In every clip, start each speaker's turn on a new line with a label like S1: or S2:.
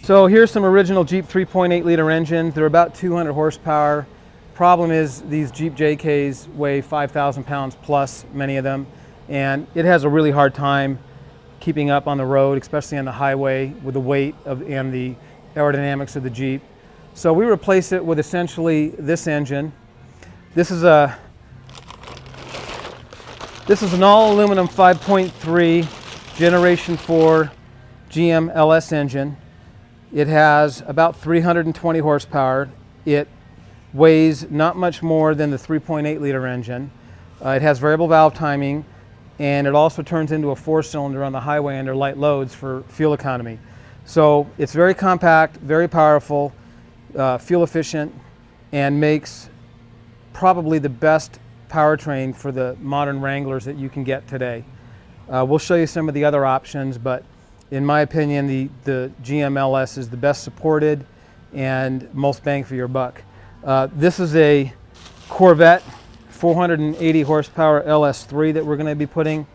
S1: So here's some original Jeep 3.8 liter engines. They're about 200 horsepower. Problem is these Jeep JKs weigh 5,000 pounds plus, many of them, and it has a really hard time keeping up on the road, especially on the highway, with the weight and the aerodynamics of the Jeep. So we replace it with essentially this engine. This is an all aluminum 5.3 Generation 4 GM LS engine. It has about 320 horsepower. It weighs not much more than the 3.8 liter engine. It has variable valve timing, and it also turns into a 4-cylinder on the highway under light loads for fuel economy. So it's very compact, very powerful, fuel efficient, and makes probably the best powertrain for the modern Wranglers that you can get today. We'll show you some of the other options, but in my opinion, the GM LS is the best supported and most bang for your buck. This is a Corvette 480 horsepower LS3 that we're going to be putting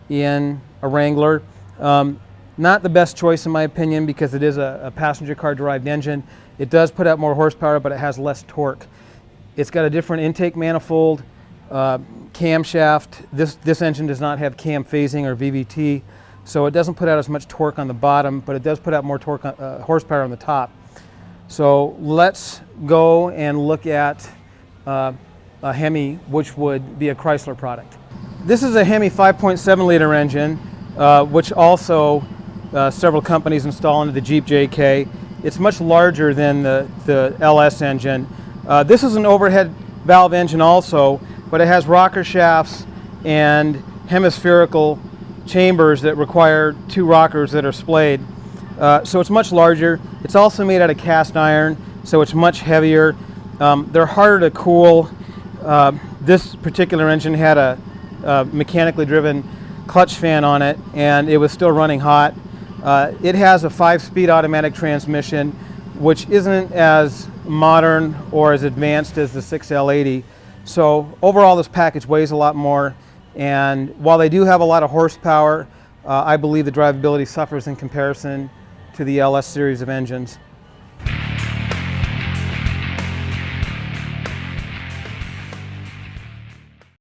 S1: in a Wrangler. Not the best choice in my opinion because it is a passenger car derived engine. It does put out more horsepower, but it has less torque. It's got a different intake manifold, camshaft. This engine does not have cam phasing or VVT, so it doesn't put out as much torque on the bottom, but it does put out more torque, horsepower on the top. So let's go and look at a Hemi, which would be a Chrysler product. This is a Hemi 5.7 liter engine, which also several companies install into the Jeep JK. It's much larger than the LS engine. This is an overhead valve engine also, but it has rocker shafts and hemispherical chambers that require 2 rockers that are splayed. So it's much larger. It's also made out of cast iron, so it's much heavier. They're harder to cool. This particular engine had a mechanically driven clutch fan on it, and it was still running hot. It has a 5-speed automatic transmission, which isn't as modern or as advanced as the 6L80. So overall, this package weighs a lot more, and while they do have a lot of horsepower, I believe the drivability suffers in comparison to the LS series of engines.